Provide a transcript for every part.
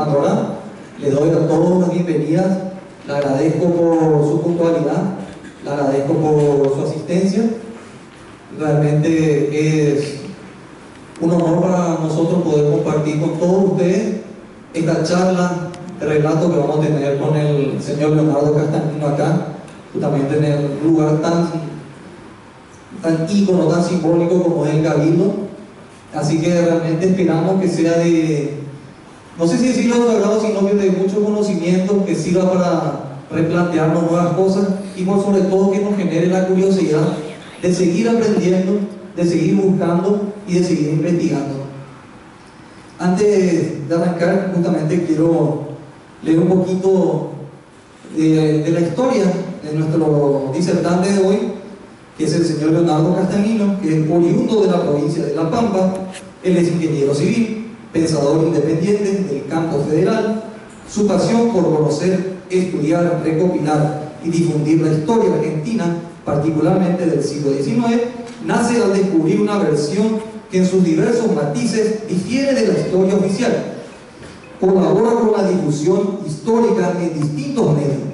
Fernando, ¿verdad? Le doy a todos las bienvenidas, le agradezco por su puntualidad, le agradezco por su asistencia. Realmente es un honor para nosotros poder compartir con todos ustedes esta charla de relato que vamos a tener con el señor Leonardo Castagnino acá, justamente en el lugar tan ícono, tan simbólico como es el Cabildo. Así que realmente esperamos que sea de, no sé si decirlo de agrado, sino que de mucho conocimiento, que sirva para replantearnos nuevas cosas y por sobre todo que nos genere la curiosidad de seguir aprendiendo, de seguir buscando y de seguir investigando. Antes de arrancar, justamente quiero leer un poquito de la historia de nuestro disertante de hoy, que es el señor Leonardo Castagnino, que es oriundo de la provincia de La Pampa. Él es ingeniero civil, pensador independiente del campo federal. Su pasión por conocer, estudiar, recopilar y difundir la historia argentina, particularmente del siglo XIX, nace al descubrir una versión que en sus diversos matices difiere de la historia oficial. Colabora con la difusión histórica en distintos medios.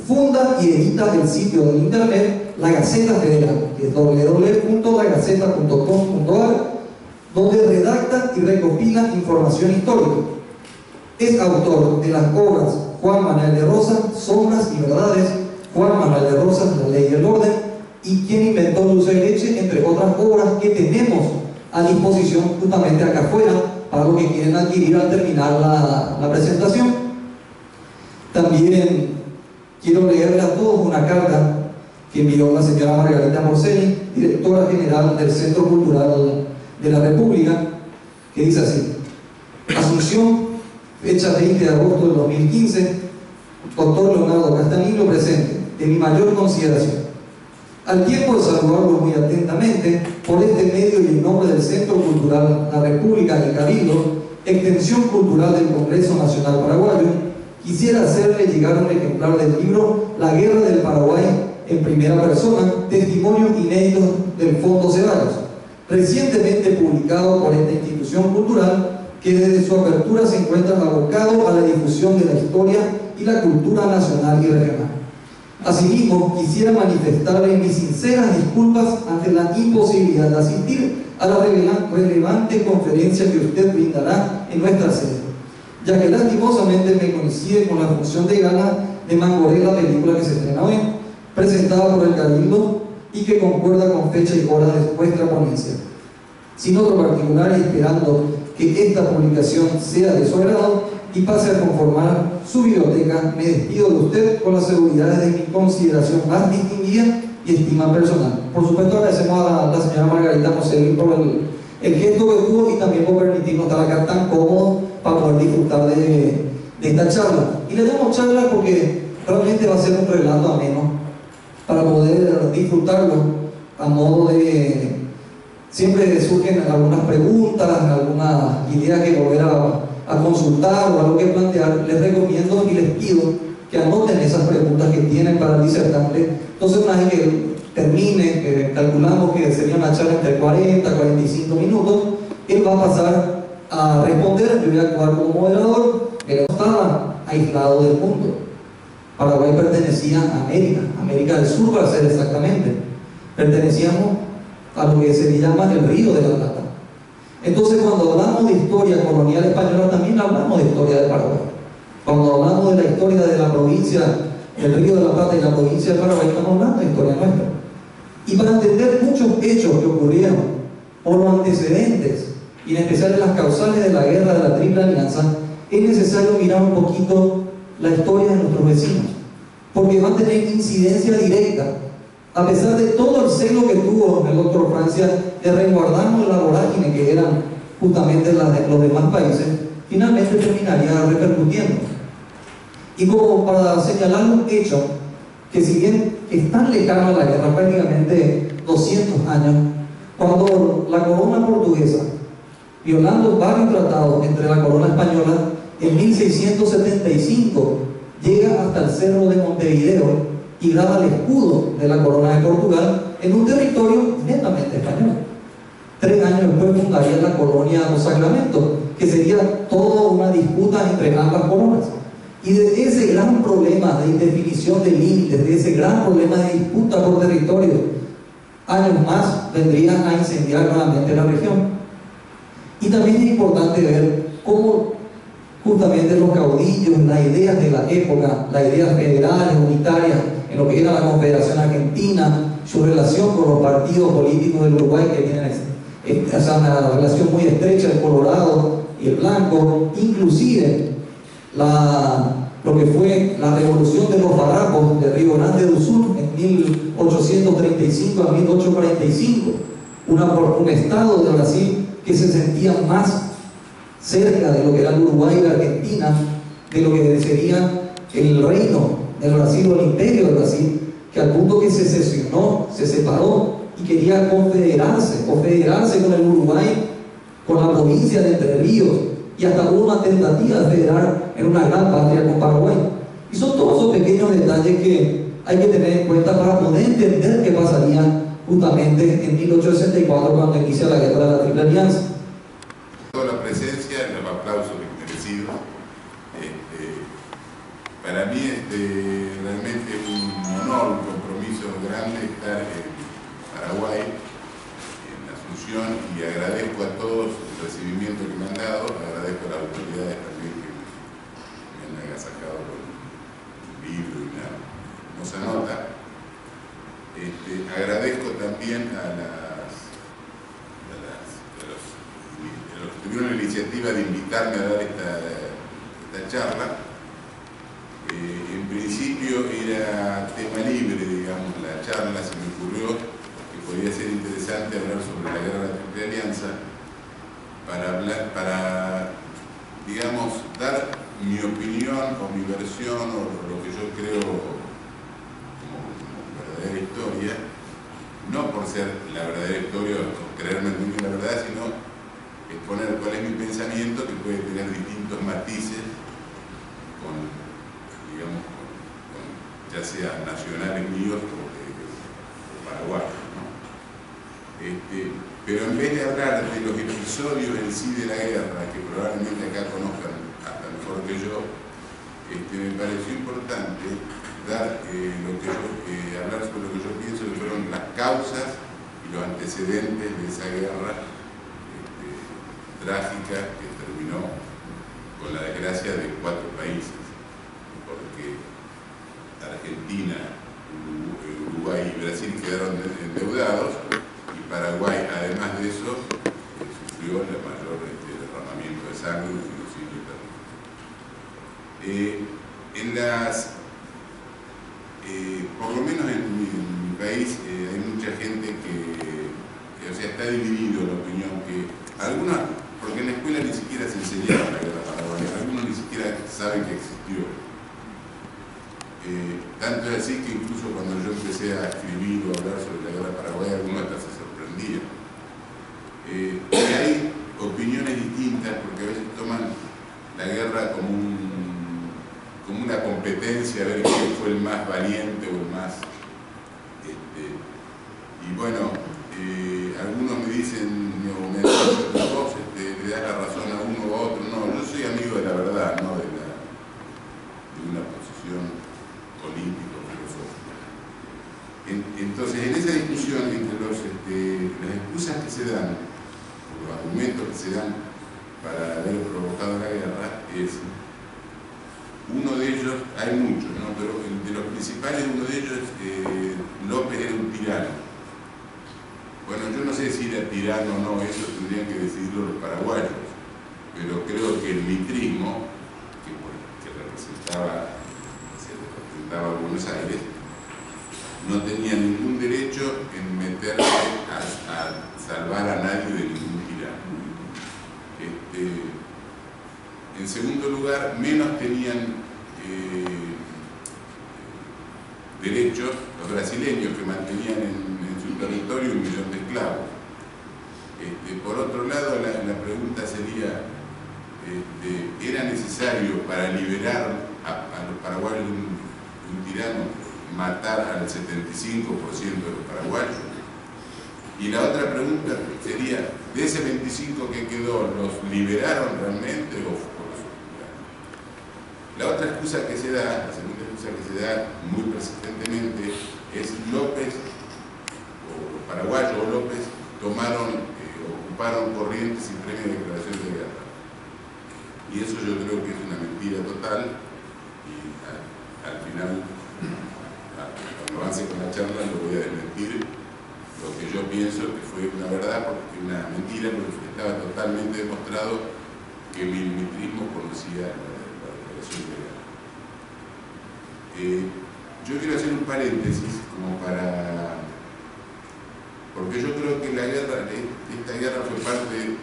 Funda y edita el sitio de internet La Gaceta Federal, que es www.lagaceta.com.ar, donde redacta y recopila información histórica. Es autor de las obras Juan Manuel de Rosas, Sombras y Verdades, Juan Manuel de Rosas, La Ley y el Orden, y Quien inventó el dulce de leche, entre otras obras que tenemos a disposición justamente acá afuera para los que quieren adquirir al terminar la presentación. También quiero leerle a todos una carta que envió la señora Margarita Morcelli, directora general del Centro Cultural de la República, que dice así: Asunción, fecha 20 de agosto del 2015, doctor Leonardo Castagnino presente, de mi mayor consideración. Al tiempo de saludarlo muy atentamente, por este medio y en nombre del Centro Cultural La República y Cabildo, extensión cultural del Congreso Nacional Paraguayo, quisiera hacerle llegar un ejemplar del libro La Guerra del Paraguay en primera persona, testimonios inéditos del Fondo Ceballos, recientemente publicado por esta institución cultural que desde su apertura se encuentra abocado a la difusión de la historia y la cultura nacional y regional. Asimismo, quisiera manifestarle mis sinceras disculpas ante la imposibilidad de asistir a la relevante conferencia que usted brindará en nuestra sede, ya que lastimosamente me coincide con la función de gala de Mangoré, la película que se estrena hoy, presentada por el Cabildo y que concuerda con fecha y hora de vuestra ponencia. Sin otro particular y esperando que esta publicación sea de su agrado y pase a conformar su biblioteca, me despido de usted con las seguridades de mi consideración más distinguida y estima personal. Por supuesto, agradecemos a la señora Margarita Morcelli por el gesto que tuvo y también por permitirnos estar acá tan cómodos para poder disfrutar de esta charla. Y le damos charla porque realmente va a ser un relato ameno para poder disfrutarlo, a modo de... Siempre surgen algunas preguntas, algunas ideas que volver a consultar o algo que plantear. Les recomiendo y les pido que anoten esas preguntas que tienen para el disertante. Entonces, una vez que termine, que calculamos que sería una charla entre 40 y 45 minutos, él va a pasar a responder. Yo voy a actuar como moderador, pero no estaba aislado del mundo. Paraguay pertenecía a América del Sur, para ser exactamente. Pertenecíamos a lo que se llama el Río de la Plata. Entonces, cuando hablamos de historia colonial española, también hablamos de historia de Paraguay. Cuando hablamos de la historia de la provincia del Río de la Plata y la provincia de Paraguay, estamos hablando de historia nuestra. Y para entender muchos hechos que ocurrieron, o los antecedentes, y en especial las causales de la guerra de la Triple Alianza, es necesario mirar un poquito la historia de nuestros vecinos, porque va a tener incidencia directa. A pesar de todo el celo que tuvo el doctor Francia de resguardarnos de la vorágine que eran justamente los demás países, finalmente terminaría repercutiendo. Y como para señalar un hecho que, si bien es tan lejano a la guerra, prácticamente 200 años, cuando la corona portuguesa, violando varios tratados entre la corona española, en 1675 llega hasta el cerro de Montevideo y graba el escudo de la corona de Portugal en un territorio netamente español. 3 años después fundaría la colonia Los Sacramentos, que sería toda una disputa entre ambas coronas. Y de ese gran problema de indefinición de límites, de ese gran problema de disputa por territorio, años más vendrían a incendiar nuevamente la región. Y también es importante ver cómo justamente los caudillos, las ideas de la época, las ideas federales, unitarias, en lo que era la Confederación Argentina, su relación con los partidos políticos del Uruguay que tienen una relación muy estrecha, el colorado y el blanco, inclusive lo que fue la revolución de los farrapos de Río Grande do Sul en 1835 a 1845, un estado de Brasil que se sentía más cerca de lo que era el Uruguay y la Argentina, de lo que sería el reino del Brasil o el imperio del Brasil, que al punto que se sesionó, se separó y quería confederarse con el Uruguay, con la provincia de Entre Ríos, y hasta hubo una tentativa de federar en una gran patria con Paraguay. Y son todos esos pequeños detalles que hay que tener en cuenta para poder entender qué pasaría justamente en 1864 cuando inicia la guerra de la Triple Alianza. Toda la presencia, los aplausos merecidos. Para mí es realmente un honor, un compromiso grande estar en Paraguay, en Asunción, y agradezco a todos el recibimiento que me han dado, agradezco a las autoridades también que me han agasajado con un libro y una hermosa nota. Agradezco también a los que tuvieron la iniciativa de invitarme a dar esta charla. En principio era tema libre, digamos, la charla. Se me ocurrió que podía ser interesante hablar sobre la guerra de la Triple Alianza para, digamos, dar mi opinión o mi versión o lo que yo creo como verdadera historia, no por ser la verdadera historia o creerme muy bien la verdad, sino exponer cuál es mi pensamiento, que puede tener distintos matices ya sea nacionales míos o paraguayos, ¿no? Pero en vez de hablar de los episodios en sí de la guerra, que probablemente acá conozcan hasta mejor que yo, me pareció importante hablar sobre lo que yo pienso que fueron las causas y los antecedentes de esa guerra trágica que terminó con la desgracia de 4 países, porque Argentina, Uruguay y Brasil quedaron endeudados, y Paraguay, además de eso, sufrió el mayor derramamiento de sangre, un genocidio terrible. Por lo menos en mi país hay mucha gente que está dividido la opinión, porque en la escuela ni siquiera se enseñaba la guerra paraguaya, algunos ni siquiera saben que existió. Tanto es así que incluso cuando yo empecé a escribir o a hablar sobre la guerra paraguaya, algunos hasta se sorprendían. Y hay opiniones distintas, porque a veces toman la guerra como una competencia, a ver quién fue el más valiente o el más... y bueno, algunos me dicen, me dicen, vos le das la razón a uno o a otro. No, yo soy amigo de la verdad, no de una posición política o filosófica. Entonces, en esa discusión entre las excusas que se dan, o los argumentos que se dan para haber provocado la guerra, uno de ellos, hay muchos, ¿no? Pero de los principales, uno de ellos es López era un tirano. Bueno, yo no sé si era tirano o no, eso tendrían que decidirlo los paraguayos, pero creo que el mitrismo, que representaba a Buenos Aires, no tenía ningún derecho en meterse a salvar a nadie de ningún tirano. En segundo lugar, menos tenían derechos los brasileños, que mantenían en su territorio 1 millón de esclavos. Por otro lado, la pregunta sería, ¿era necesario para liberar a los paraguayos de un tirano matar al 75% de los paraguayos? Y la otra pregunta sería, de ese 25 que quedó, ¿los liberaron realmente o los liberaron? La otra excusa que se da, la segunda excusa que se da muy persistentemente, es López, o los paraguayos o López, ocuparon Corrientes sin previa declaración de guerra. Y eso yo creo que es una mentira total, y al final, cuando avance con la charla, lo voy a desmentir. Lo que yo pienso que fue una verdad, porque una mentira, porque estaba totalmente demostrado que el militarismo conocía la declaración de guerra. Yo quiero hacer un paréntesis como para... porque yo creo que esta guerra fue parte de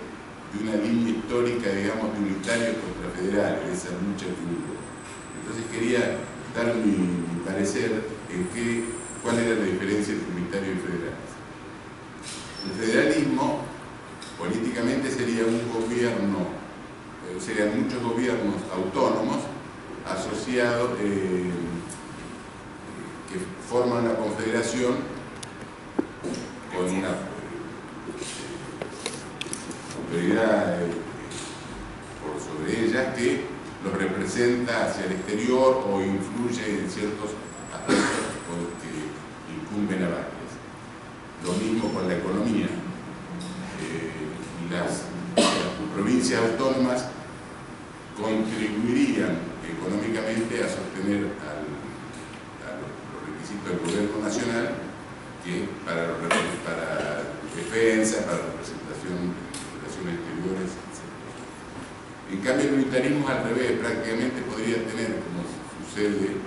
una línea histórica, digamos, de unitarios contra federales, de esa lucha que hubo. Entonces quería dar mi parecer en cuál era la diferencia entre unitarios y federales. El federalismo políticamente sería un gobierno, serían muchos gobiernos autónomos asociados que forman una confederación con una autoridad por sobre ellas que los representa hacia el exterior o influye en ciertos aspectos que incumben a varios. Lo mismo con la economía. Las provincias autónomas contribuirían económicamente a sostener los requisitos del gobierno nacional que para defensa, para representación de relaciones exteriores, etc. En cambio, el unitarismo al revés, prácticamente podría tener, como sucede,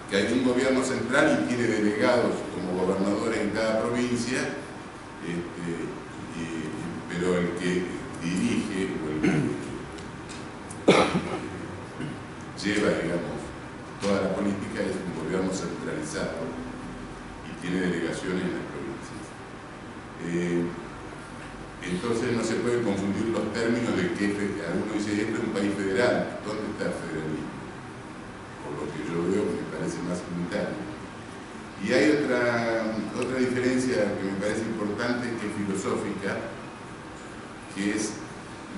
que hay un gobierno central y tiene delegados como gobernadores en cada provincia, pero el que dirige o el que lleva, digamos, toda la política es un gobierno centralizado y tiene delegaciones en las provincias. Entonces no se pueden confundir los términos de que alguno dice esto es un país federal. ¿Dónde está el federalismo? Por lo que yo veo me parece más unitario. Y hay otra diferencia que me parece importante, que es filosófica, que es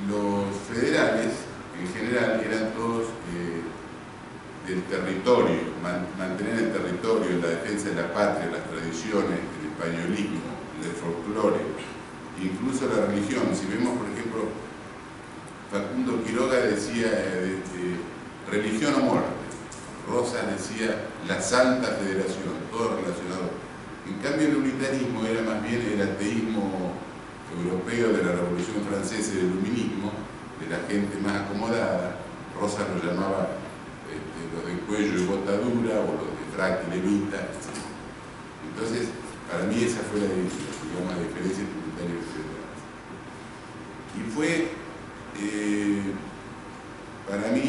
los federales en general eran todos del territorio, mantener el territorio, la defensa de la patria, las tradiciones, el españolismo, el folclore, incluso la religión. Si vemos, por ejemplo, Facundo Quiroga decía religión o muerte, Rosas decía la Santa Federación, todo relacionado. En cambio, el unitarismo era más bien el ateísmo europeo de la Revolución Francesa y del iluminismo, de la gente más acomodada. Rosas lo llamaba los de cuello y bota dura, o los de frac y levita, etc. Entonces, para mí esa fue la diferencia entre unitarios y federales. Y fue, para mí,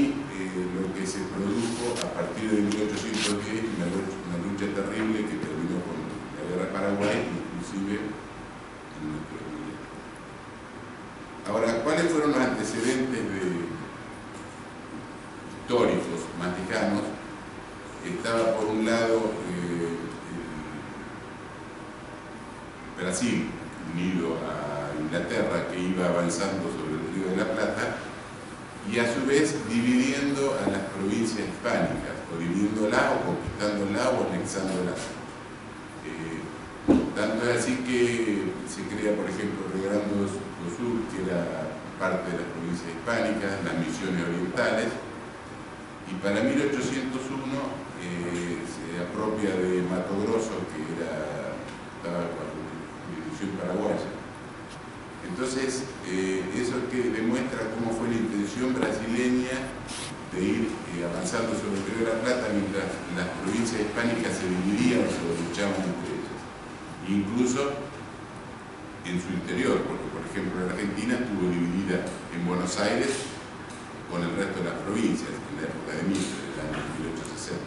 lo que se produjo a partir de 1810, una lucha terrible que terminó con la Guerra de Paraguay, inclusive en nuestro día. Ahora, ¿cuáles fueron los antecedentes históricos más lejanos? Estaba por un lado Brasil, unido a Inglaterra, que iba avanzando sobre el Río de la Plata, y a su vez dividiendo a las provincias hispánicas, o dividiéndolas, o conquistándolas, o anexándolas. Tanto es así que se crea, por ejemplo, Río Grande do Sul, que era parte de las provincias hispánicas, las misiones orientales, y para 1801 se apropia de Mato Grosso, que estaba bajo jurisdicción paraguaya. Entonces, eso que demuestra cómo fue la intención brasileña de ir avanzando sobre el Río de la Plata mientras las provincias hispánicas se dividían o se luchaban entre ellas. Incluso en su interior, porque por ejemplo la Argentina estuvo dividida en Buenos Aires con el resto de las provincias en la época de Mitre, del año 1860.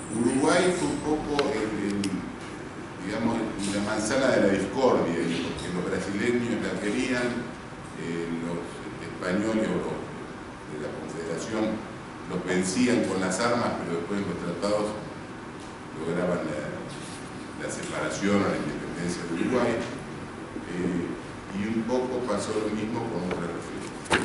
Uruguay fue un poco digamos, la manzana de la discordia, porque los brasileños la querían, los españoles o los de la Confederación los vencían con las armas, pero después en los tratados lograban la separación o la independencia de Uruguay, y un poco pasó lo mismo con otra revolución.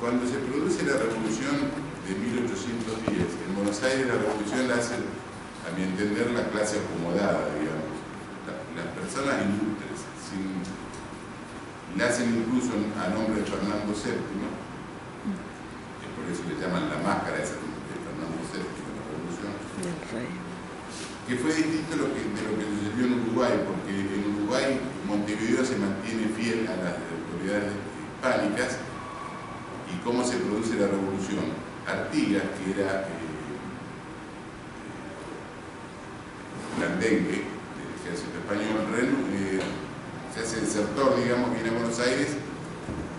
Cuando se produce la revolución de 1810, en Buenos Aires la revolución la hace, a mi entender, la clase acomodada, digamos, las personas ilustres, la hacen incluso a nombre de Fernando VII, que por eso le llaman la máscara esa de Fernando VII, la revolución, que fue distinto de lo que sucedió en Uruguay, porque en Uruguay Montevideo se mantiene fiel a las autoridades hispánicas. ¿Y cómo se produce la revolución? Artigas, que era blandengue del ejército español, se hace desertor, digamos, viene a Buenos Aires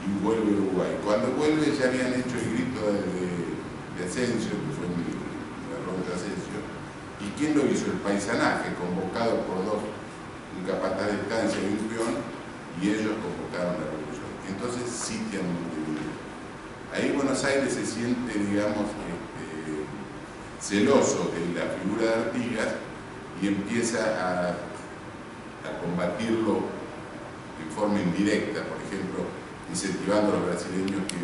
y vuelve a Uruguay. Cuando vuelve ya habían hecho el grito de Asensio, que fue el error de Asensio. ¿Y quién lo hizo? El paisanaje, convocado por un capataz de estancia y un peón, y ellos convocaron la revolución. Entonces sitian Montevideo. Ahí Buenos Aires se siente, digamos, celoso de la figura de Artigas y empieza a combatirlo en forma indirecta, por ejemplo, incentivando a los brasileños que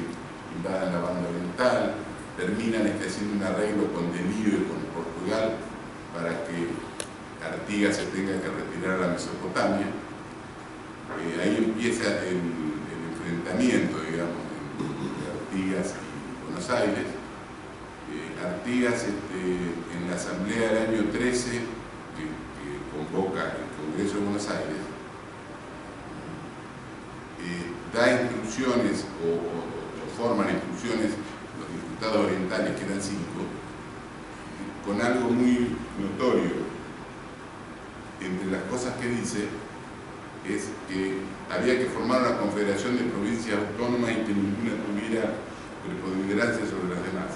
invadan la banda oriental, terminan haciendo un arreglo con Delío y con Portugal para que Artigas se tenga que retirar a la Mesopotamia. Ahí empieza el enfrentamiento, digamos, de Artigas y Buenos Aires. Artigas, en la asamblea del año 13, que convoca el Congreso de Buenos Aires, da instrucciones o forman instrucciones los diputados orientales, que eran 5, con algo muy notorio. Entre las cosas que dice es que había que formar una confederación de provincias autónomas y que ninguna tuviera preponderancia sobre las demás.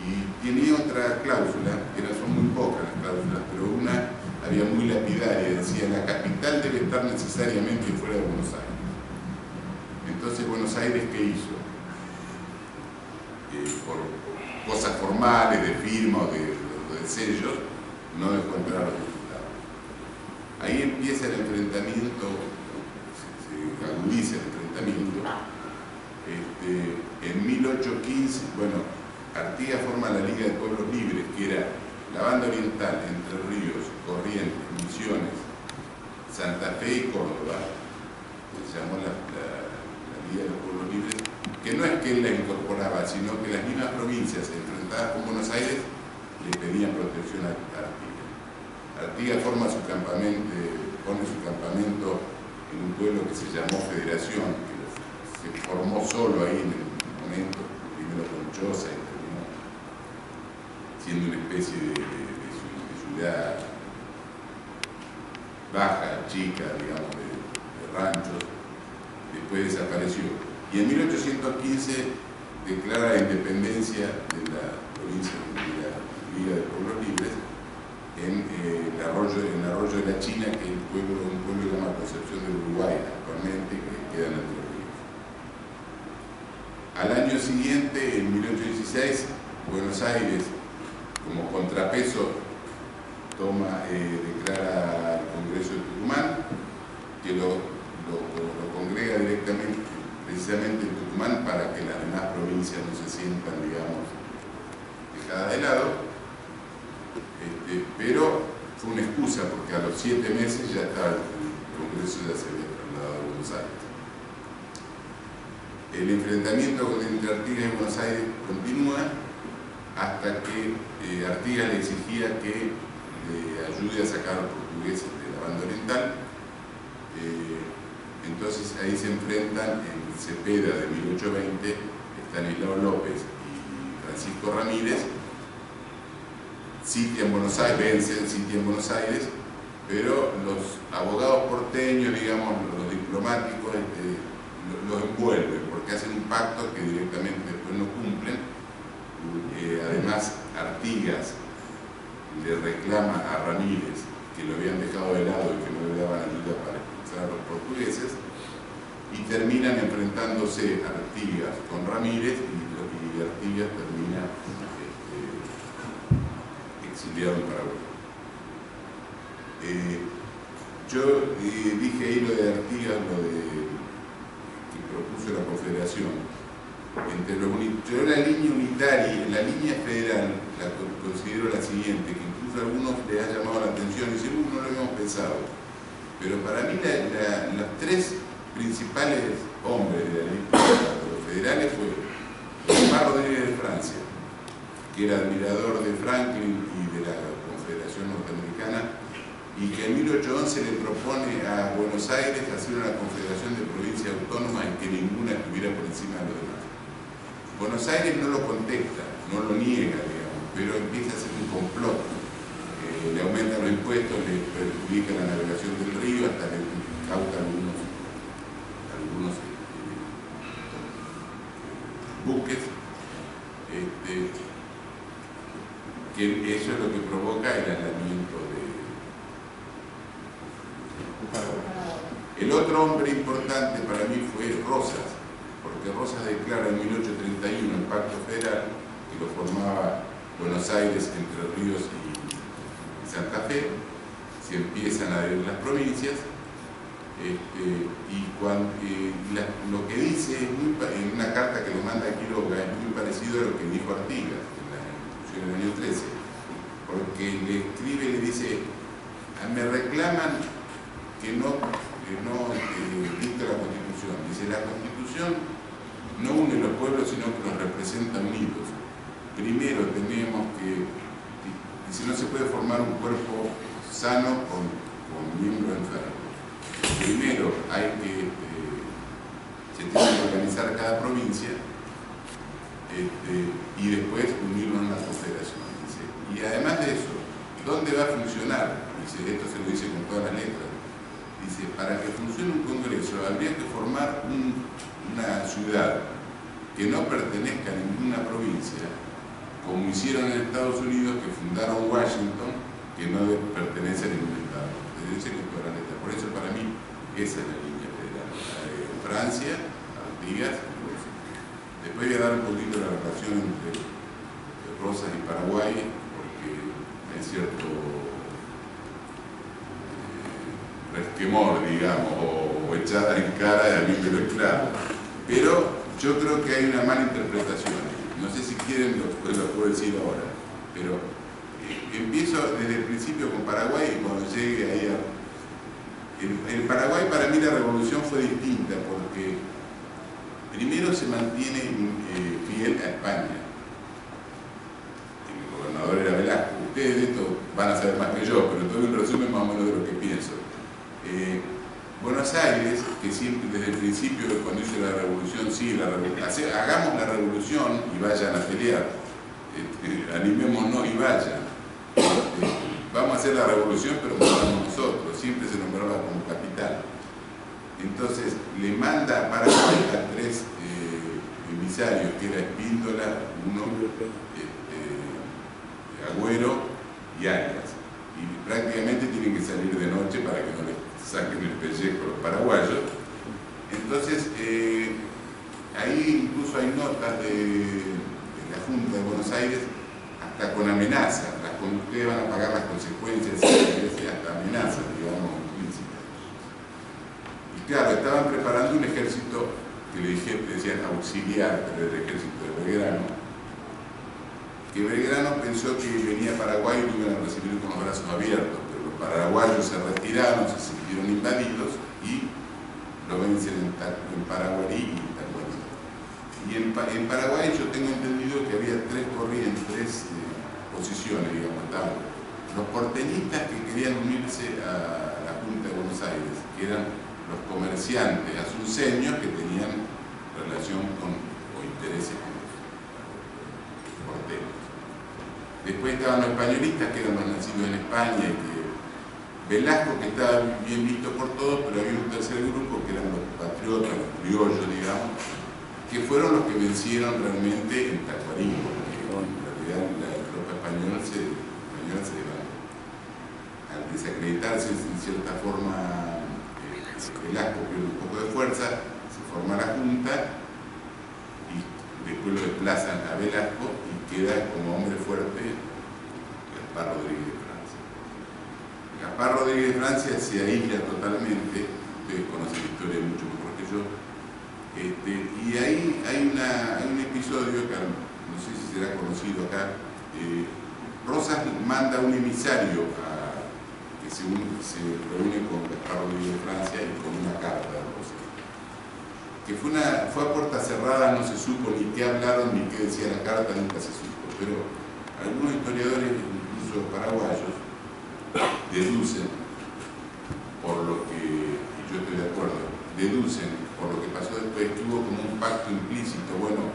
Y tenía otra cláusula, son muy pocas las cláusulas, pero una había muy lapidaria, decía: la capital debe estar necesariamente fuera de Buenos Aires. Entonces, ¿Buenos Aires qué hizo? Por cosas formales, de firma o de sellos, no dejó entrar a los diputados. Ahí empieza el enfrentamiento, se agudiza el enfrentamiento. En 1815, bueno, Artigas forma la Liga de Pueblos Libres, que era la banda oriental, Entre Ríos, Corrientes, Misiones, Santa Fe y Córdoba. Se llamó la Liga de los Pueblos Libres, que no es que él la incorporaba, sino que las mismas provincias enfrentadas con Buenos Aires le pedían protección a Artigas. Artigas forma su campamento, pone su campamento en un pueblo que se llamó Federación, que se formó solo ahí en el momento, primero con Choza y terminó siendo una especie de ciudad baja, chica, digamos, de ranchos. Después desapareció. Y en 1815 declara la independencia de la provincia de la Liga de Pueblos Libres en el arroyo de la China, que es un pueblo que se llama Concepción del Uruguay actualmente, que queda en Entre Ríos. Al año siguiente, en 1816, Buenos Aires, como contrapeso, declara al Congreso de Tucumán, que lo congrega directamente, precisamente en Tucumán, para que las demás provincias no se sientan, digamos, dejadas de lado. Pero fue una excusa, porque a los 7 meses ya estaba el Congreso, ya se había trasladado a Buenos Aires. El enfrentamiento entre Artigas y Buenos Aires continúa hasta que Artigas le exigía que le ayude a sacar a los portugueses de la banda oriental. Entonces ahí se enfrentan en Cepeda de 1820 Estanislao López y Francisco Ramírez. Sitian Buenos Aires, vencen, sitian Buenos Aires, pero los abogados porteños, digamos, los diplomáticos, los envuelven, porque hacen un pacto que directamente después no cumplen. Además, Artigas le reclama a Ramírez que lo habían dejado de lado y que no le daban ayuda para expulsar a los portugueses, y terminan enfrentándose Artigas con Ramírez, y Artigas termina exiliado en Paraguay. Yo dije ahí lo de Artigas, que propuso la Confederación. Yo la línea unitaria, la línea federal, la considero la siguiente, que incluso a algunos les ha llamado la atención y dicen, no lo habíamos pensado. Pero para mí los tres principales hombres de la línea de los federales fue Tomás Rodríguez de Francia, que era admirador de Franklin y de la Confederación Norteamericana, y que en 1811 le propone a Buenos Aires hacer una confederación de provincias autónomas y que ninguna estuviera por encima de los demás. Buenos Aires no lo contesta, no lo niega, digamos, pero empieza a hacer un complot. Le aumentan los impuestos, le perjudica la navegación del río, hasta le cauta algunos buques. Que eso es lo que provoca el aislamiento de... El otro hombre importante para mí fue Rosas, porque Rosas declara en 1831 el Pacto Federal, que lo formaba Buenos Aires, Entre Ríos y Santa Fe. Se empiezan a ver las provincias, y lo que dice en una carta que le manda a Quiroga es muy parecido a lo que dijo Artigas en la Constitución del año 13, porque le escribe y le dice: me reclaman que no dicta la Constitución. Dice: la Constitución no une los pueblos, sino que los representa unidos. Primero tenemos que, dice, no se puede formar un cuerpo sano con miembros enfermos. Primero se tiene que organizar cada provincia, y después unirnos en la confederación. Dice. Y además de eso, ¿dónde va a funcionar? Dice, esto se lo dice con todas las letras. Dice, para que funcione un congreso habría que formar una ciudad que no pertenezca a ninguna provincia, como hicieron en Estados Unidos, que fundaron Washington, que no pertenece a ningún estado. Dice que todas las letras. Por eso para mí esa es la línea federal. Francia, Artigas, después voy a dar un poquito la relación entre Rosas y Paraguay, porque hay cierto resquemor, digamos, o echada en cara de a mí, pero es claro. Pero yo creo que hay una mala interpretación. No sé si quieren, lo puedo decir ahora, pero empiezo desde el principio con Paraguay, y cuando llegue ahí en Paraguay, para mí la revolución fue distinta, porque primero se mantiene fiel a España. El gobernador era Velasco. Ustedes de esto van a saber más que yo, pero todo un resumen más o menos de lo que pienso. Buenos Aires, que siempre desde el principio, cuando hizo la revolución, sí, hagamos la revolución y vayan a pelear, animémonos y vayan. Vamos a hacer la revolución, pero mandamos nosotros, siempre se nombraba como capital. Entonces le manda a Paraguay a tres emisarios, que era Espíndola, uno, Agüero y Arias. Y prácticamente tienen que salir de noche para que no les saquen el pellejo los paraguayos. Entonces, ahí incluso hay notas de la Junta de Buenos Aires, hasta con amenazas. Ustedes van a pagar las consecuencias, hasta amenazas, digamos, implícitas. Y claro, estaban preparando un ejército que le decían auxiliar, pero el ejército de Belgrano, que Belgrano pensó que venía a Paraguay y lo iban a recibir con los brazos abiertos, pero los paraguayos se retiraron, se sintieron invadidos y lo vencen en Paraguarí y Tacuarí. Y en Paraguay yo tengo entendido que había tres corrientes, posiciones, digamos. Estaban los porteñistas que querían unirse a la Junta de Buenos Aires, que eran los comerciantes asunceños que tenían relación o intereses con los porteños. Después estaban los españolistas, que eran los nacidos en España, y que Velasco, que estaba bien visto por todos, pero había un tercer grupo que eran los patriotas, los criollos, digamos, que fueron los que vencieron realmente en Tacuarí, porque en realidad la tropa española se al desacreditarse en cierta forma, Velasco pierde un poco de fuerza, se forma la Junta y después lo desplazan a Velasco y queda como hombre fuerte Gaspar Rodríguez de Francia. Gaspar Rodríguez de Francia se aísla totalmente, ustedes conocen la historia mucho mejor que yo, y ahí hay un episodio que no sé si será conocido acá. Rosas manda un emisario que se reúne con Gaspar Rodríguez de Francia y con una carta de Rosas, que fue a puerta cerrada, no se supo ni qué hablaron ni qué decía la carta, nunca se supo, pero algunos historiadores, incluso paraguayos, deducen, por lo que, y yo estoy de acuerdo, deducen por lo que pasó después, que hubo como un pacto implícito. Bueno,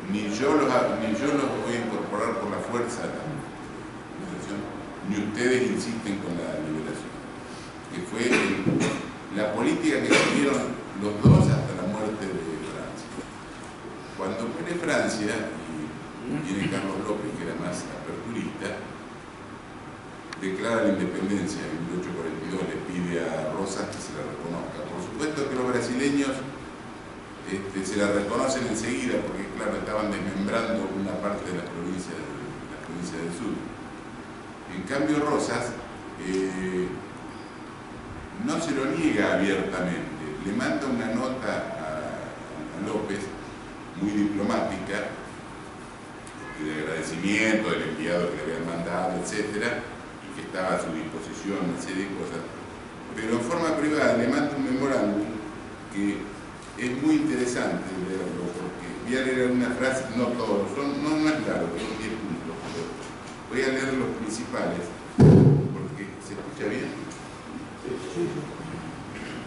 ni yo los voy a incorporar por la fuerza a la liberación, ni ustedes insisten con la liberación, que fue la política que siguieron los dos hasta la muerte de Francia. Cuando muere Francia y viene Carlos López, que era más aperturista, declara la independencia en 1842, le pide a Rosas que se la reconozca. Por supuesto que los brasileños se la reconocen enseguida, porque claro, estaban desmembrando una parte de las provincias del sur. En cambio Rosas no se lo niega abiertamente, le manda una nota a López, muy diplomática, de agradecimiento del enviado que le habían mandado, etcétera, y que estaba a su disposición, una serie de cosas, pero en forma privada le manda un memorándum que es muy interesante leerlo, porque voy a leer una frase, no todos, no es largo, son 10 puntos, pero voy a leer los principales, porque ¿se escucha bien?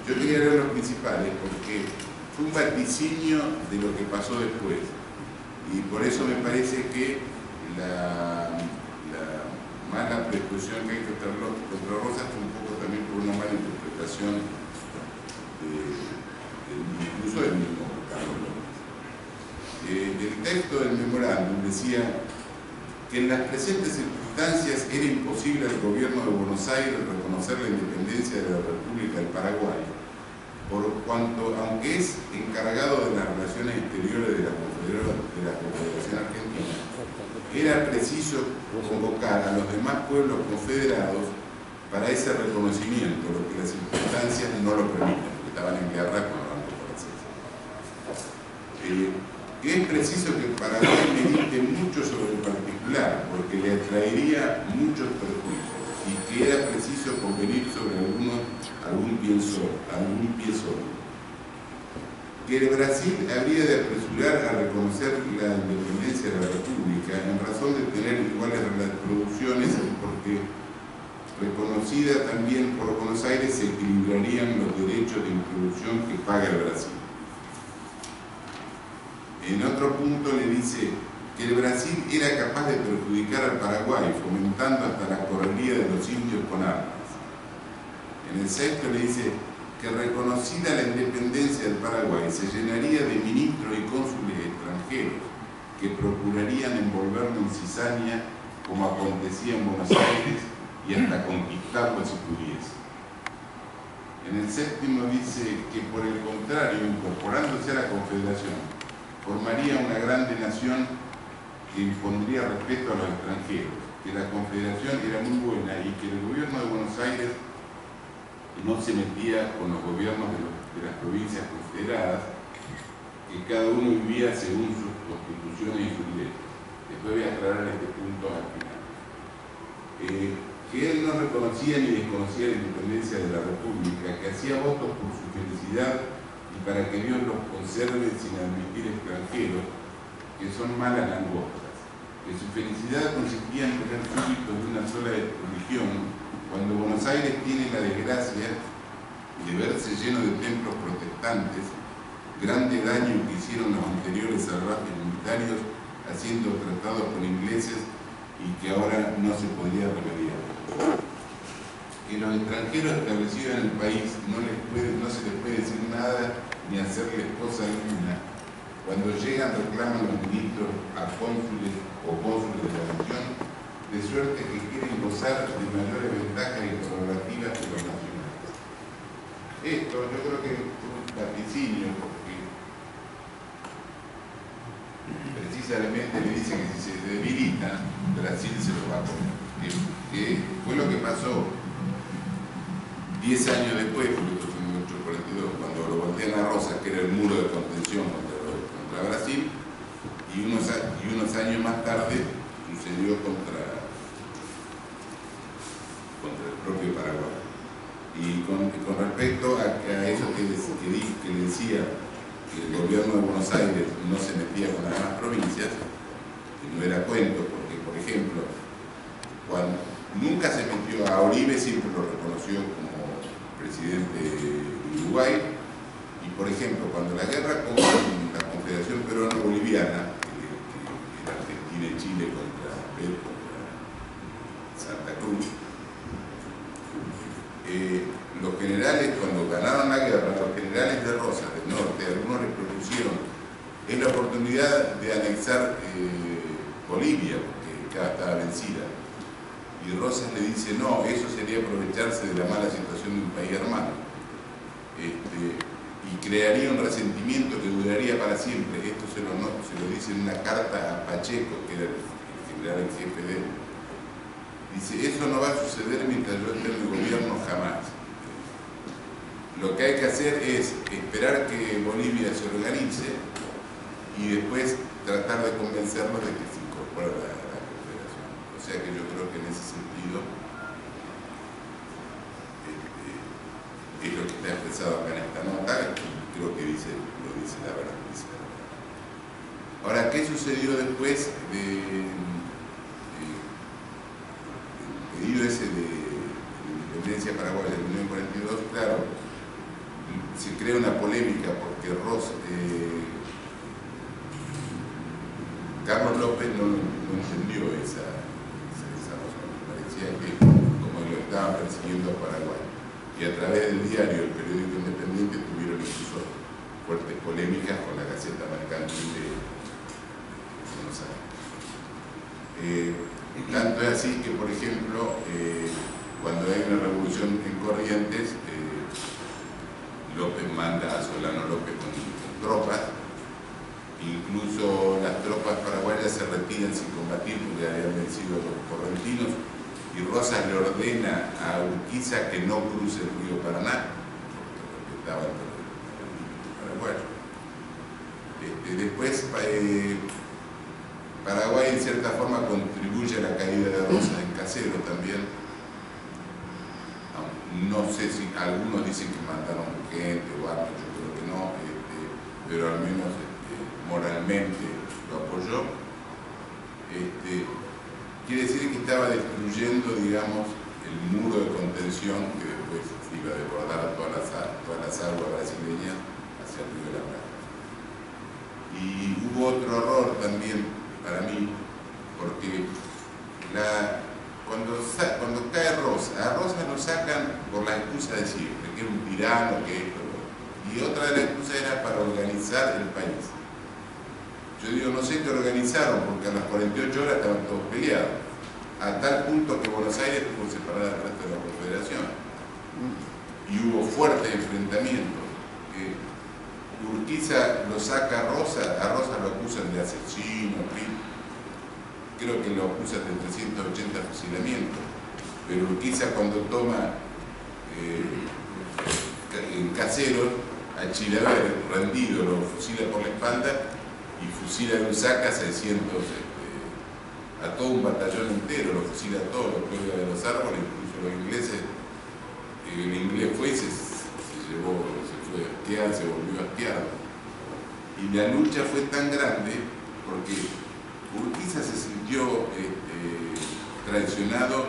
Yo quería leer los principales porque fue un vaticinio de lo que pasó después, y por eso me parece que la mala persecución que hay contra Rosas fue un poco también por una mala interpretación incluso del mismo Carlos López. El texto del memorándum decía que en las presentes circunstancias era imposible al gobierno de Buenos Aires reconocer la independencia de la República del Paraguay, por cuanto, aunque es encargado de las relaciones exteriores de la Confederación Argentina, era preciso convocar a los demás pueblos confederados para ese reconocimiento, lo que las circunstancias no lo permiten, porque estaban en guerra con los franceses. Que es preciso que el Paraguay medite mucho sobre el particular, porque le atraería muchos perjuicios, y que era preciso convenir sobre algún pie solo. Que el Brasil habría de apresurar a reconocer la independencia de la República en razón de tener iguales producciones, porque reconocida también por Buenos Aires se equilibrarían los derechos de introducción que paga el Brasil. En otro punto le dice que el Brasil era capaz de perjudicar al Paraguay, fomentando hasta la correría de los indios con armas. En el sexto le dice que reconocida la independencia del Paraguay se llenaría de ministros y cónsules extranjeros que procurarían envolverlo en cizaña como acontecía en Buenos Aires y hasta conquistarlo si pudiese. En el séptimo dice que por el contrario, incorporándose a la Confederación, formaría una grande nación que impondría respeto a los extranjeros, que la Confederación era muy buena y que el gobierno de Buenos Aires no se metía con los gobiernos de las provincias confederadas, que cada uno vivía según sus constituciones y sus leyes. Después voy a aclarar este punto al final. Que él no reconocía ni desconocía la independencia de la República, que hacía votos por su felicidad y para que Dios los conserve sin admitir extranjeros, que son malas langostas, que su felicidad consistía en tener súbditos de una sola religión, cuando Buenos Aires tiene la desgracia de verse lleno de templos protestantes, grande daño que hicieron los anteriores salvajes militares haciendo tratados con ingleses y que ahora no se podría remediar. Que los extranjeros establecidos en el país no se les puede decir nada ni hacerles cosa alguna. Cuando llegan reclaman los ministros a cónsules o cónsules de la nación, de suerte que quieren gozar de mayores ventajas y prerrogativas que los nacionales. Esto yo creo que es un vaticinio, porque precisamente le dice que si se debilita, Brasil se lo va a comer. que fue lo que pasó 10 años después, porque esto fue en 1842, cuando lo voltean a Rosas, que era el muro de contención contra Brasil, y unos años más tarde sucedió contra el propio Paraguay. Y con respecto a eso que le decía, que el gobierno de Buenos Aires no se metía con las demás provincias, que no era cuento, porque, por ejemplo, cuando nunca se metió a Oribe, siempre lo reconoció como presidente de Uruguay, y por ejemplo, cuando la guerra con la Confederación Peruano-Boliviana, que era Argentina y Chile contra Santa Cruz, los generales, cuando ganaron la guerra, los generales de Rosas del norte, algunos les propusieron es la oportunidad de anexar Bolivia, porque ya estaba vencida. Y Rosas le dice, no, eso sería aprovecharse de la mala situación de un país hermano. Y crearía un resentimiento que duraría para siempre. Esto se lo dice en una carta a Pacheco, que era el general en jefe de él. Dice, eso no va a suceder mientras yo esté en el gobierno jamás. Lo que hay que hacer es esperar que Bolivia se organice y después tratar de convencernos de que se incorpore a la Confederación. O sea que yo creo que en ese sentido es lo que está expresado acá en esta nota, y creo que lo dice la verdad. Ahora, ¿qué sucedió después del pedido ese de independencia paraguaya de 1942? Claro, se crea una polémica porque Carlos López no entendió esa razón. Parecía que como lo estaban persiguiendo a Paraguay, y a través del diario El Periódico Independiente tuvieron incluso fuertes polémicas con la Gaceta Mercantil de Buenos Aires. Tanto es así que, por ejemplo, cuando hay una revolución en Corrientes, López manda a Solano López con tropas, incluso las tropas paraguayas se retiran sin combatir porque habían vencido a los correntinos, y Rosas le ordena a Urquiza que no cruce el río Paraná, porque respetaba el territorio paraguayo. Después, Paraguay en cierta forma contribuye a la caída de Rosas en Caseros también. No sé si algunos dicen que mandaron gente o algo, yo creo que no, pero al menos moralmente lo apoyó. Quiere decir que estaba destruyendo, digamos, el muro de contención que después iba a desbordar todas las aguas brasileñas hacia el río de la Plata. Y hubo otro error también para mí, porque cuando cae Rosas, a Rosas lo sacan por la excusa de siempre, que es un tirano, que esto, y otra de las excusas era para organizar el país. Yo digo, no sé qué organizaron, porque a las 48 horas estaban todos peleados, a tal punto que Buenos Aires tuvo separada del resto de la Confederación, y hubo fuertes enfrentamientos. Urquiza lo saca a Rosas lo acusan de asesino, creo que lo acusan de 380 fusilamientos, pero Urquiza cuando toma en Caseros a Chilaver rendido, lo fusila por la espalda y fusila de un saca 600, a todo un batallón entero, lo fusila a todos, lo cuelga de los árboles, incluso los ingleses. El inglés fue y se fue a esquiar, se volvió a esquiar. Y la lucha fue tan grande porque Urquiza se sintió traicionado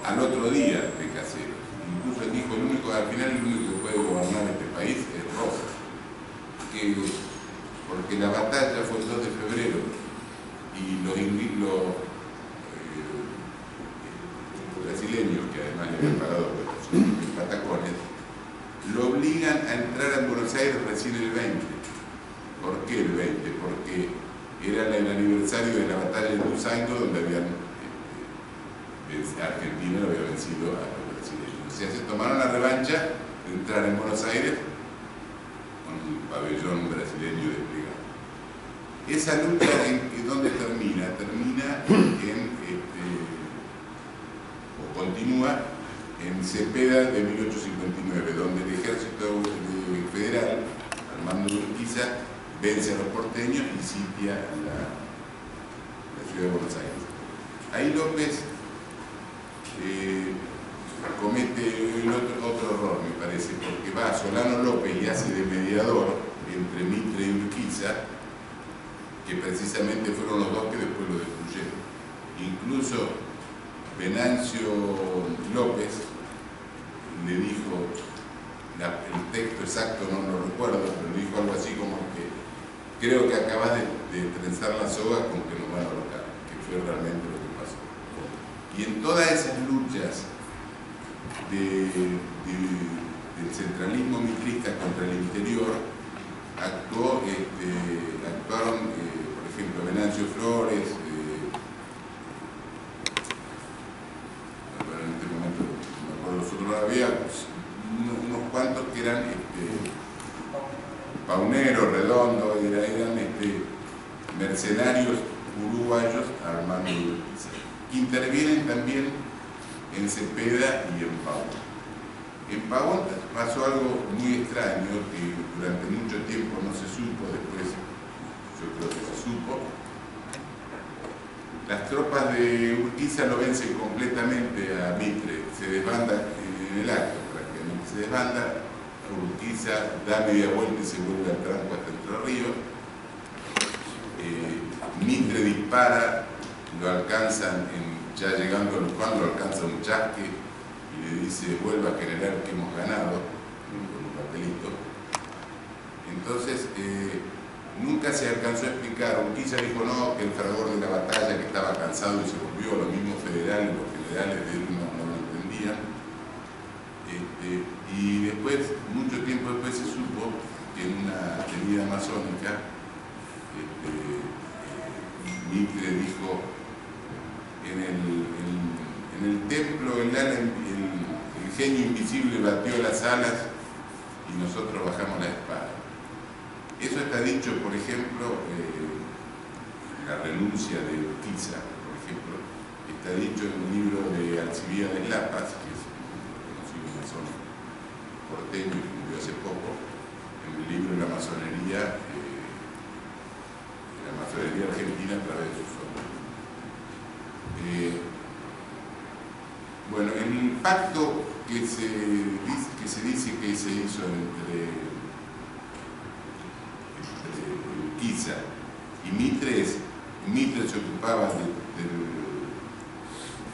al otro día de Caseros. Incluso él dijo, al final el único que puede gobernar este país es Rosas. Porque la batalla fue el 2 de febrero y los brasileños, que además le habían pagado sus patacones, lo obligan a entrar a Buenos Aires recién el 20. ¿Por qué el 20? Porque era el aniversario de la batalla de Ituzaingó, donde Argentina lo había vencido a los brasileños. O sea, se tomaron la revancha de entrar en Buenos Aires con un pabellón brasileño desplegado. Esa lucha, ¿dónde termina? Termina en Cepeda de 1859, donde el ejército federal, al mando de Urquiza, vence a los porteños y sitia la ciudad de Buenos Aires. Ahí López comete otro error, me parece, porque va a Solano López y hace de mediador entre Mitre y Urquiza, que precisamente fueron los dos que después lo destruyeron. Incluso Venancio López le dijo, el texto exacto no lo recuerdo, pero le dijo algo así como que creo que acabas de trenzar la soga con que nos van a ahorcar, que fue realmente lo que pasó. Y en todas esas luchas del centralismo mitrista contra el interior actuaron, por ejemplo, Venancio Flores, en este momento no me acuerdo los otros, había unos cuantos que eran Paunero, Redondo, eran mercenarios uruguayos al mando de Urquiza. Intervienen también en Cepeda y en Pavón. En Pavón pasó algo muy extraño que durante mucho tiempo no se supo, después yo creo que se supo. Las tropas de Urquiza lo vencen completamente a Mitre, se desbanda en el acto prácticamente, se desbanda, Urquiza da media vuelta y se vuelve al tranco hasta Entre Ríos. Mitre dispara, lo alcanzan, ya llegando a Los Juan, lo alcanza un chasque y le dice, vuelva a generar que hemos ganado, con un papelito. Entonces, nunca se alcanzó a explicar. Urquiza dijo no, que el fragor de la batalla, que estaba cansado y se volvió, los mismos federales, los generales de él no lo entendían. Y después, mucho tiempo después se supo que en una avenida masónica, Mitre dijo, en el templo el genio invisible batió las alas y nosotros bajamos la espada. Eso está dicho, por ejemplo, la renuncia de Urquiza, por ejemplo, está dicho en un libro de Alcibíades Lapas, que es un conocido masón porteño que murió hace poco, en el libro de la masonería argentina a través de sus obras. Bueno, el pacto que se dice que se hizo entre Urquiza y Mitre se ocupaba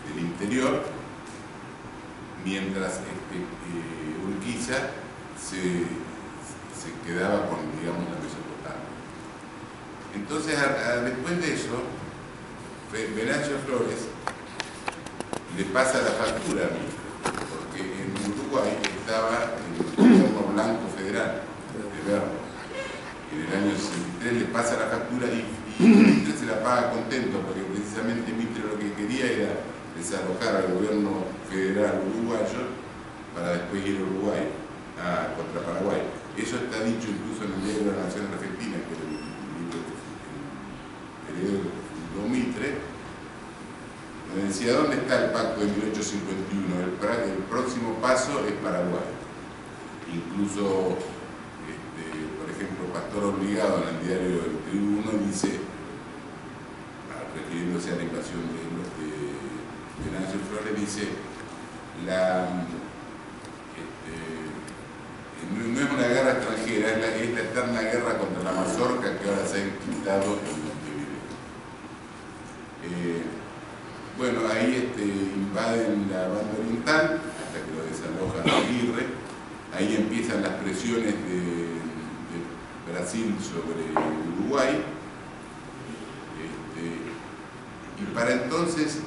del interior, mientras Urquiza se quedaba con, digamos, la Mesopotamia. Entonces, después de eso, Venancio Flores le pasa la factura a Mitre, porque en Uruguay estaba el gobierno blanco federal de Berro. En el año 63 le pasa la factura y Mitre se la paga contento, porque precisamente Mitre lo que quería era desalojar al gobierno federal uruguayo para después ir a Uruguay contra Paraguay. Eso está dicho incluso en el diario de la Nación Argentina, que es el libro que fundó Mitre, donde decía, ¿dónde está el pacto de 1851? El próximo paso es Paraguay. Incluso, por ejemplo, Pastor Obligado en el diario del Tribuno dice, refiriéndose a la invasión de Venancio Flores, dice, no es una guerra extranjera, es la eterna guerra contra la mazorca que ahora se ha quitado en Montevideo. Bueno, ahí invaden la banda oriental hasta que lo desalojan a Aguirre. Ahí empiezan las presiones de Brasil sobre Uruguay. Y para entonces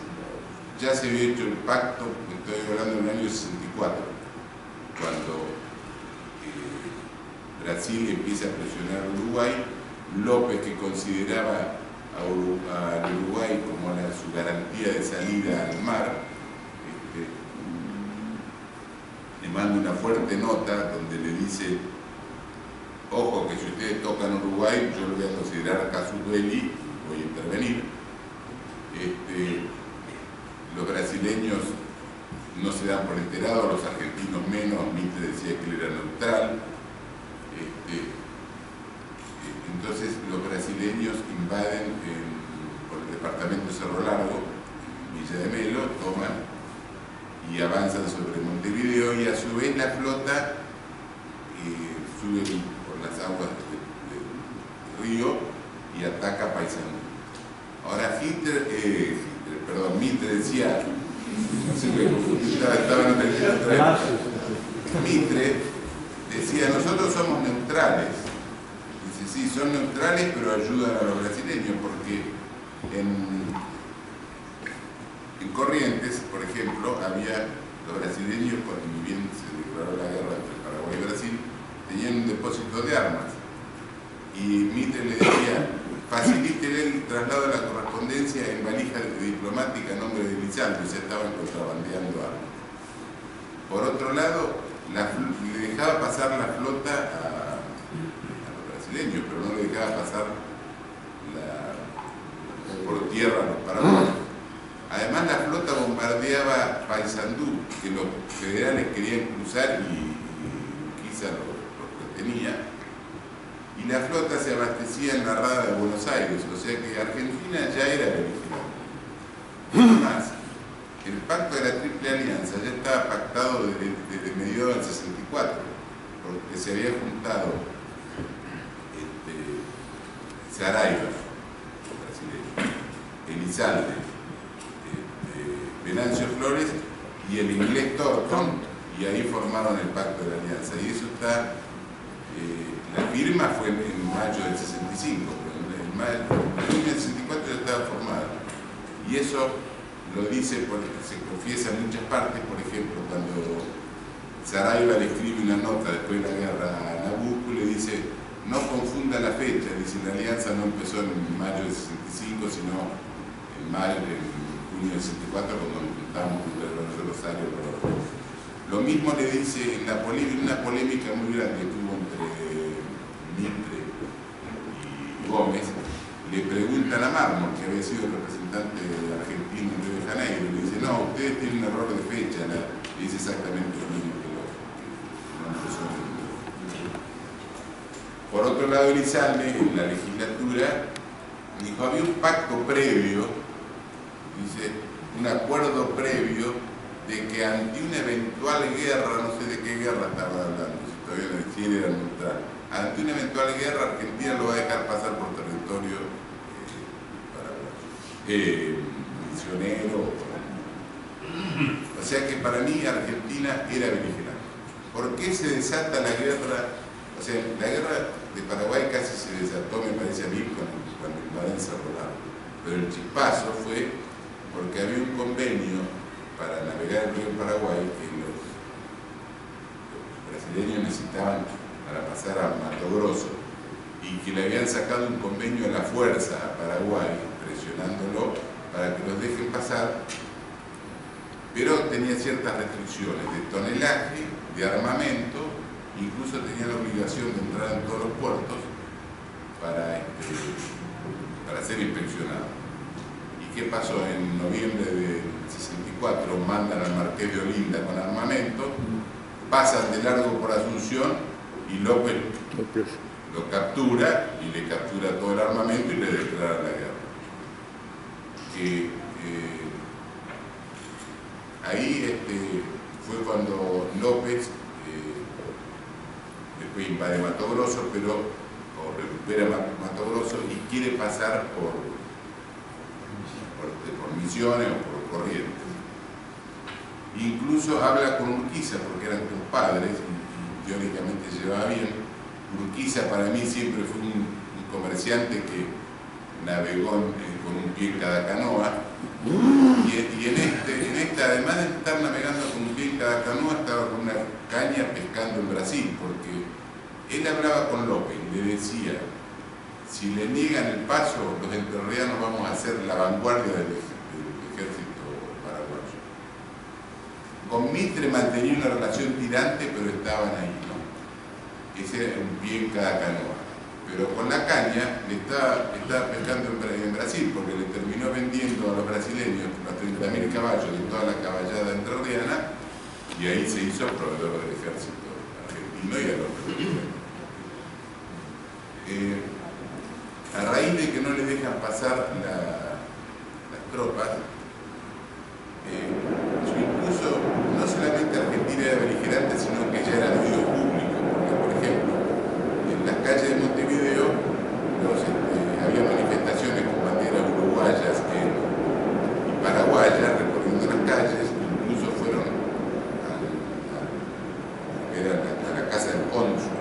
ya se había hecho el pacto, estoy hablando del año 64, cuando Brasil empieza a presionar a Uruguay. López, que consideraba a Uruguay como su garantía de salida al mar, le manda una fuerte nota donde le dice, ojo que si ustedes tocan Uruguay, yo lo voy a considerar casus belli, voy a intervenir. Los brasileños no se dan por enterados, los argentinos menos. Mitre decía que él era neutral. Entonces los brasileños invaden por el departamento de Cerro Largo, Villa de Melo, toman y avanzan sobre Montevideo, y a su vez la flota sube por las aguas del río y ataca Paysandú. Ahora Mitre decía, no sé, estaba en el Mitre decía, nosotros somos neutrales. Dice, sí, son neutrales, pero ayudan a los brasileños, porque en Corrientes, por ejemplo, había los brasileños, cuando bien se declaró la guerra entre Paraguay y Brasil, tenían un depósito de armas. Y Mitre le decía, facilite el traslado de la correspondencia en valija diplomática a nombre de Lizalde, se estaban contrabandeando armas. Por otro lado, le dejaba pasar la flota a los brasileños, pero no le dejaba pasar por tierra a los paraguayos. Además, la flota bombardeaba Paysandú, que los federales querían cruzar y quizá los retenía. Y la flota se abastecía en la rada de Buenos Aires, o sea que Argentina ya era beligerante. Además, el pacto de la Triple Alianza ya estaba pactado desde mediados del 64, porque se había juntado Saraiva, Elizalde, Venancio Flores y el inglés Thornton, y ahí formaron el pacto de la alianza. Y eso está, la firma fue en mayo del 65, pero en junio del 64 ya estaba formada. Y eso lo dice, se confiesa en muchas partes. Por ejemplo, cuando Saraiva le escribe una nota después de la guerra a Nabucco, le dice, no confunda la fecha, dice, la alianza no empezó en mayo del 65, sino en junio del 64, cuando nos juntamos con el Rosario. Lo mismo le dice en una polémica muy grande que hubo entre Mitre y Gómez. Le preguntan a Mármol, que había sido el representante argentino en Río de Janeiro, y le dice, no, ustedes tienen un error de fecha. Le dice exactamente lo mismo que no empezó en el... Por otro lado, Elizalde, en la legislatura, dijo, había un pacto previo, dice, un acuerdo previo de que ante una eventual guerra, no sé de qué guerra estaba hablando, si todavía no Chile era neutral, ante una eventual guerra Argentina lo va a dejar pasar por territorio misionero. O sea que para mí Argentina era beligerante. ¿Por qué se desata la guerra? O sea, la guerra de Paraguay casi se desató, me parece a mí, cuando invaden Cerro Largo. Pero el chispazo fue porque había un convenio para navegar el río Paraguay que los brasileños necesitaban para pasar a Mato Grosso, y que le habían sacado un convenio a la fuerza a Paraguay, presionándolo para que los dejen pasar, pero tenía ciertas restricciones de tonelaje, de armamento, incluso tenía la obligación de entrar en todos los puertos para ser inspeccionado. ¿Y qué pasó? En noviembre del 64 mandan al Marqués de Olinda con armamento, pasan de largo por Asunción y López lo captura y le captura todo el armamento y le declara la guerra. Ahí fue cuando López después invade Mato Grosso, o recupera Mato Grosso y quiere pasar por Misiones o por Corrientes. Incluso habla con Urquiza, porque eran compadres y teóricamente se llevaba bien. Urquiza para mí siempre fue un comerciante que navegó con un pie en cada canoa, y en esta, además de estar navegando con un pie en cada canoa, estaba con una caña pescando en Brasil, porque él hablaba con López y le decía, si le niegan el paso, los entrerrianos vamos a ser la vanguardia del ejército paraguayo. Con Mitre mantenía una relación tirante, pero estaban ahí, ¿no? Ese era un pie en cada canoa. pero con la caña le estaba pescando en Brasil, porque le terminó vendiendo a los brasileños los 30.000 caballos de toda la caballada entrerriana, y ahí se hizo proveedor del ejército argentino y a los brasileños. A raíz de que no le dejan pasar las tropas, incluso no solamente Argentina era beligerante, sino que ya era medio público, porque por ejemplo, en las calles de Montevideo había manifestaciones con banderas uruguayas y paraguayas recorriendo las calles, incluso fueron a la casa del cónsul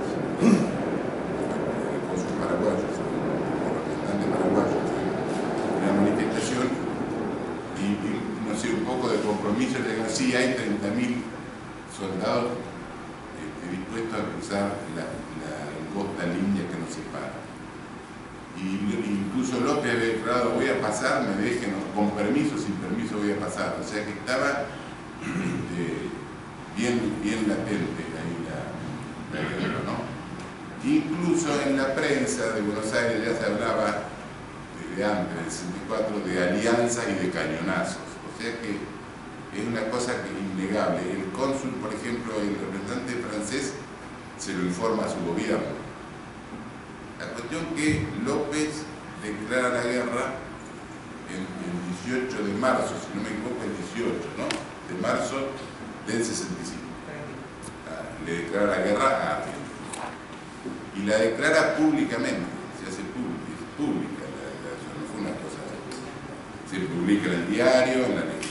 paraguayo, representante paraguayo, una manifestación y no sé, un poco de compromiso, de decir, sí, hay 30.000 soldados dispuestos a cruzar la angosta línea que nos separa. Y incluso López había declarado, voy a pasar, me dejen, con permiso, sin permiso voy a pasar. O sea que estaba bien latente ahí la guerra, ¿no? Incluso en la prensa de Buenos Aires ya se hablaba desde antes del 64 de alianzas y de cañonazos. O sea que es una cosa que es innegable. El cónsul, por ejemplo, el representante francés, se lo informa a su gobierno. La cuestión que López declara la guerra el 18 de marzo, si no me equivoco, el 18, ¿no? De marzo del 65. Le declara la guerra a Argentina. Y la declara públicamente, se hace pública la declaración, no fue una cosa, se publica en el diario, en la ley.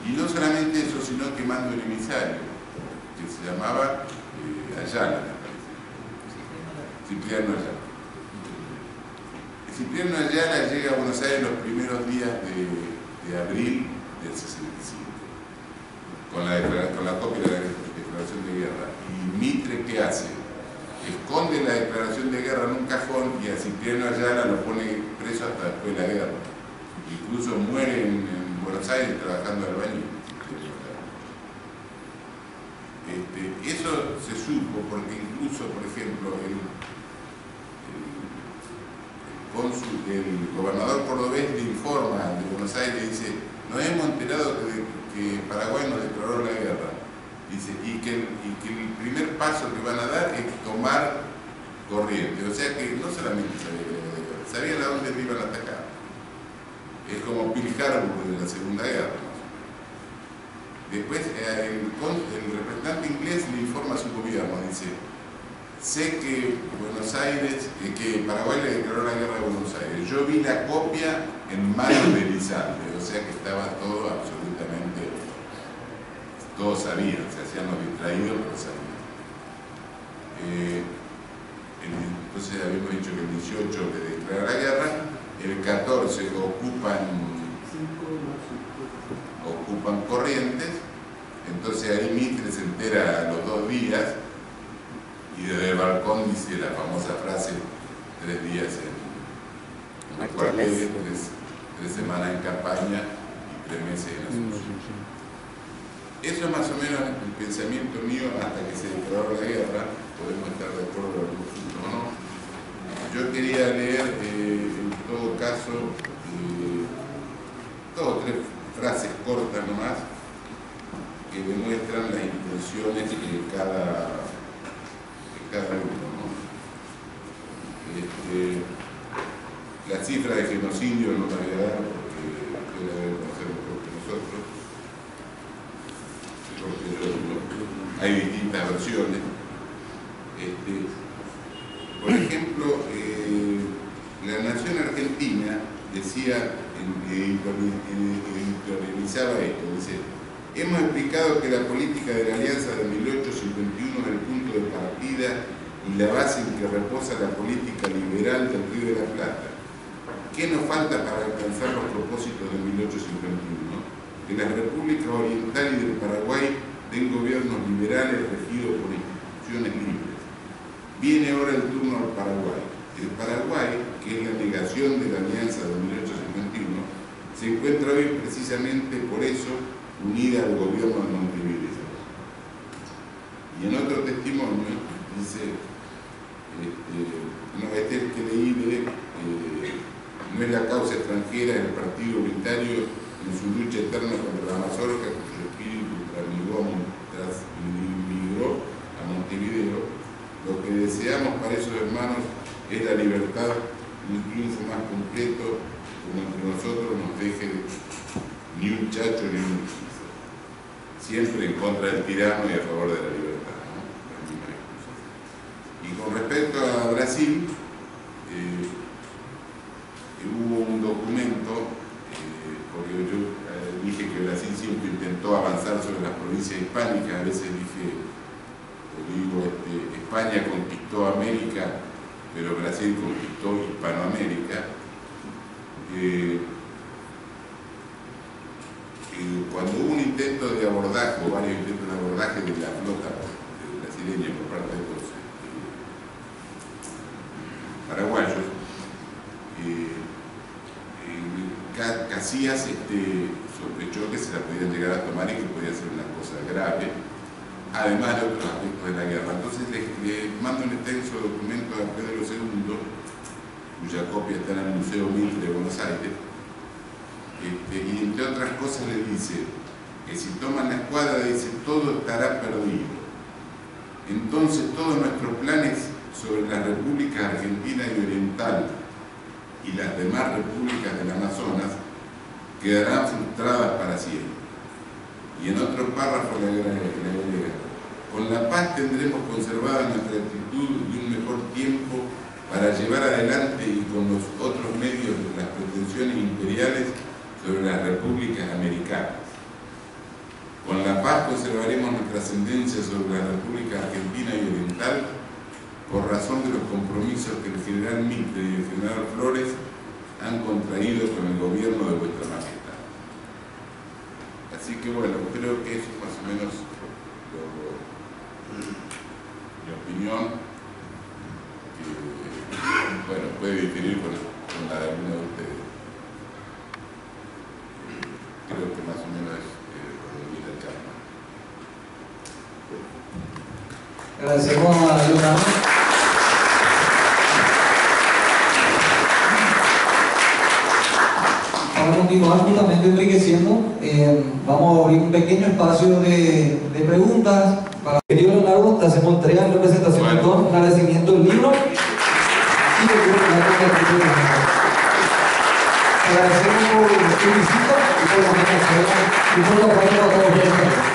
Y no solamente eso, sino que manda un emisario, que se llamaba Ayala, me parece. Cipriano Ayala. Cipriano Ayala llega a Buenos Aires los primeros días de abril del 65, con la copia de la declaración de guerra. Y Mitre, ¿qué hace? Esconde la declaración de guerra en un cajón y a Cipriano Ayala lo pone preso hasta después de la guerra. Incluso muere en Buenos Aires trabajando de albañil. Eso se supo porque incluso, por ejemplo, el gobernador cordobés le informa de Buenos Aires y dice, nos hemos enterado que Paraguay nos declaró la guerra. Dice, y que el primer paso que van a dar es tomar Corrientes. O sea que no solamente sabían a dónde iban a atacar. Es como Pearl Harbor de la Segunda Guerra. Después el representante inglés le informa a su gobierno, dice, sé que Buenos Aires, que Paraguay le declaró la guerra a Buenos Aires. Yo vi la copia en manos de Elizalde, o sea que estaba todo absolutamente... Todos sabían, se hacían los distraídos, pero sabían. Entonces habíamos dicho que el 18 le declara la guerra, el 14 ocupan Corrientes, entonces ahí Mitre se entera a los 2 días y desde el balcón dice la famosa frase, 3 días en el cuartel, 3 semanas en campaña y 3 meses en Asunción. Eso es más o menos el pensamiento mío hasta que se declaró la guerra. Podemos estar de acuerdo en algún punto o no. Yo quería leer, en todo caso, 2 o 3 frases cortas nomás que demuestran las intenciones de cada uno, ¿no? La cifra de genocidio no la voy a dar porque usted la debe conocer mejor que nosotros. Hay distintas versiones. Por ejemplo, la Nación Argentina decía, editorializaba esto, dice, hemos explicado que la política de la Alianza de 1851 es el punto de partida y la base en que reposa la política liberal del Río de la Plata. ¿Qué nos falta para alcanzar los propósitos de 1851? Que las repúblicas orientales y del Paraguay den gobiernos liberales regidos por instituciones libres. Viene ahora el turno al Paraguay. El Paraguay, que es la negación de la alianza de 1851, se encuentra hoy precisamente por eso unida al gobierno de Montevideo. Y en otro testimonio dice, No, este es el que leí de no es la causa extranjera del Partido Unitario en su lucha eterna contra la mazorca, cuyo espíritu migró a Montevideo. Lo que deseamos para esos hermanos es la libertad, un triunfo más completo, como entre nosotros nos deje ni un chacho ni un hechizo. Siempre en contra del tirano y a favor de la libertad, ¿no? La misma discusión. Y con respecto a Brasil, hubo un documento, porque yo dije que Brasil siempre intentó avanzar sobre las provincias hispánicas, a veces digo, España conquistó América, pero Brasil conquistó Hispanoamérica. Cuando hubo un intento de abordaje, o varios intentos de abordaje de la flota brasileña por parte de los paraguayos, Casillas sospechó que se la podían llegar a tomar y que podía ser una cosa grave, además de otros aspectos de la guerra. Entonces le mando un extenso documento a Pedro II, cuya copia está en el Museo Mitre de Buenos Aires, y entre otras cosas le dice que si toman la escuadra, dice, todo estará perdido. Entonces todos nuestros planes sobre la República Argentina y Oriental y las demás repúblicas del Amazonas quedarán frustradas para siempre. Y en otro párrafo le agrega: con la paz tendremos conservada nuestra actitud y un mejor tiempo para llevar adelante y con los otros medios de las pretensiones imperiales sobre las repúblicas americanas. Con la paz conservaremos nuestra ascendencia sobre la República Argentina y Oriental por razón de los compromisos que el general Mitre y el general Flores han contraído con el gobierno de vuestra majestad. Así que bueno, creo que eso es más o menos mi opinión, que bueno, puede diferir con la de alguno de ustedes. Creo que más o menos es la charla. Agradecemos a Leonardo. Para continuar justamente enriqueciendo, vamos a abrir un pequeño espacio de preguntas. Para querido Leonardo, te hacemos entrega en representación de todo, en agradecimiento del libro y de agradecemos por tu visita y por la presentación y por la parte de todos ustedes.